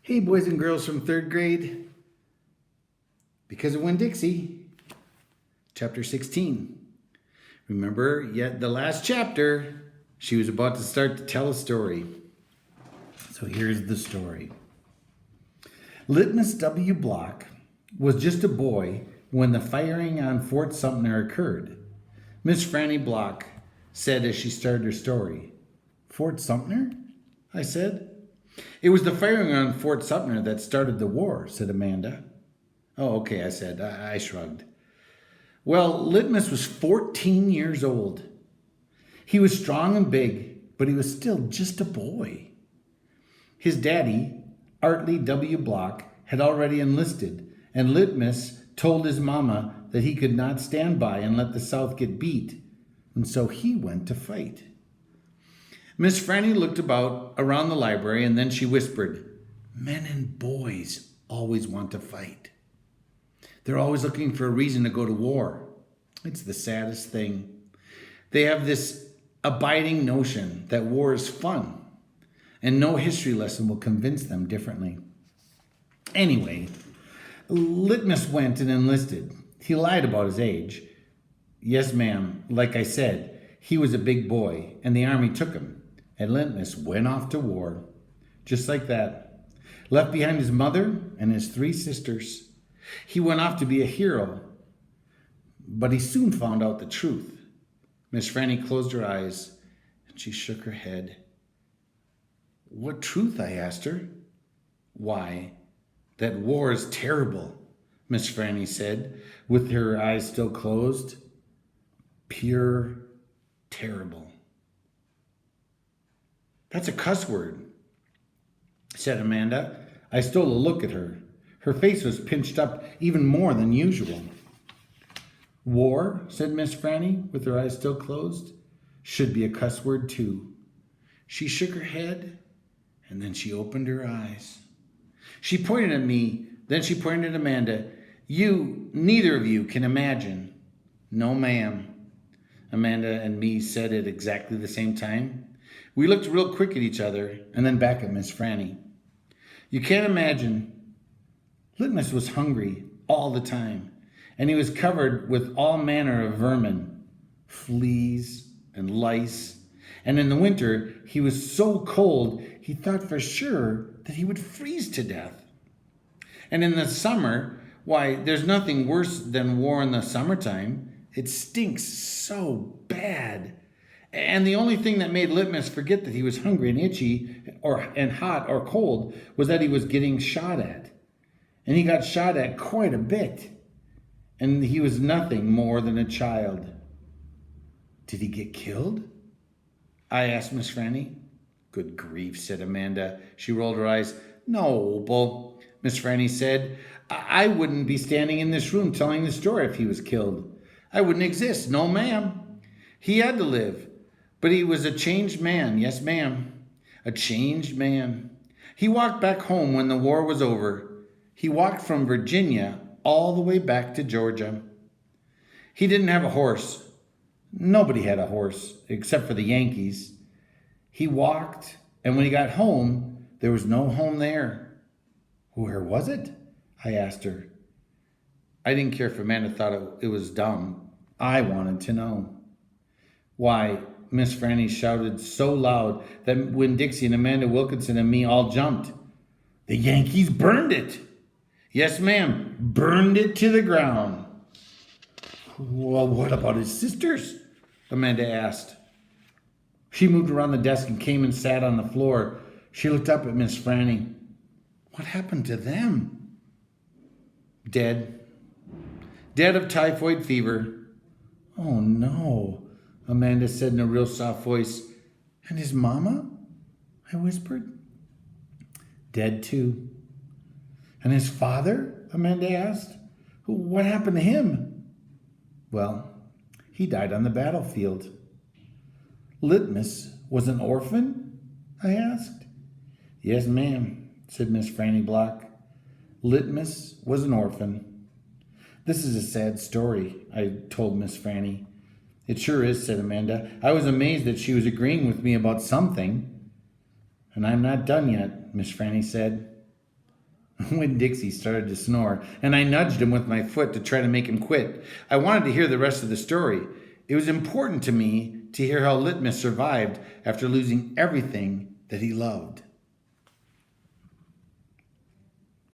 Hey, boys and girls from third grade. Because of Winn-Dixie, chapter 16. Remember, yet the last chapter, she was about to start to tell a story. So here's the story. Litmus W. Block was just a boy when the firing on Fort Sumter occurred. Miss Franny Block said as she started her story. Fort Sumter? I said. It was the firing on Fort Sumter that started the war, said Amanda. Oh, okay, I said. I shrugged. Well, Litmus was 14 years old. He was strong and big, but he was still just a boy. His daddy, Artley W. Block, had already enlisted, and Litmus told his mama that he could not stand by and let the South get beat, and so he went to fight. Miss Franny looked around the library, and then she whispered, "Men and boys always want to fight. They're always looking for a reason to go to war. It's the saddest thing. They have this abiding notion that war is fun, and no history lesson will convince them differently." Anyway, Litmus went and enlisted. He lied about his age. Yes, ma'am, like I said, he was a big boy, and the army took him. And Litmus went off to war, just like that. Left behind his mother and his 3 sisters. He went off to be a hero, but he soon found out the truth. Miss Franny closed her eyes, and she shook her head. "What truth?" I asked her. "Why, that war is terrible," Miss Franny said, with her eyes still closed. "Pure terrible." "That's a cuss word," said Amanda. I stole a look at her. Her face was pinched up even more than usual. "War," said Miss Franny, with her eyes still closed, "should be a cuss word too." She shook her head, and then she opened her eyes. She pointed at me, then she pointed at Amanda. Neither of you can imagine." "No, ma'am." Amanda and me said it exactly the same time. We looked real quick at each other and then back at Miss Franny. "You can't imagine." Litmus was hungry all the time, and he was covered with all manner of vermin, fleas and lice, and in the winter he was so cold he thought for sure that he would freeze to death. And in the summer, why, there's nothing worse than war in the summertime. It stinks so bad. And the only thing that made Litmus forget that he was hungry and itchy and hot or cold was that he was getting shot at. And he got shot at quite a bit. And he was nothing more than a child. "Did he get killed?" I asked Miss Franny. "Good grief," said Amanda. She rolled her eyes. "No, Opal," Miss Franny said. I wouldn't be standing in this room telling the story if he was killed. I wouldn't exist. No, ma'am. He had to live. But he was a changed man. Yes, ma'am. A changed man. He walked back home when the war was over. He walked from Virginia all the way back to Georgia. He didn't have a horse. Nobody had a horse, except for the Yankees. He walked, and when he got home, there was no home there. "Where was it?" I asked her. I didn't care if Amanda thought it was dumb. I wanted to know. "Why," Miss Franny shouted so loud that Winn-Dixie and Amanda Wilkinson and me all jumped. "The Yankees burned it!" "Yes, ma'am, burned it to the ground." "Well, what about his sisters?" Amanda asked. She moved around the desk and came and sat on the floor. She looked up at Miss Franny. "What happened to them?" "Dead. Dead of typhoid fever." "Oh, no," Amanda said in a real soft voice. "And his mama?" I whispered. "Dead too." "And his father?" Amanda asked. "What happened to him?" "Well, he died on the battlefield." "Litmus was an orphan?" I asked. "Yes, ma'am," said Miss Franny Block. "Litmus was an orphan." "This is a sad story," I told Miss Franny. "It sure is," said Amanda. I was amazed that she was agreeing with me about something. "And I'm not done yet," Miss Franny said. Winn-Dixie started to snore, and I nudged him with my foot to try to make him quit. I wanted to hear the rest of the story. It was important to me to hear how Litmus survived after losing everything that he loved.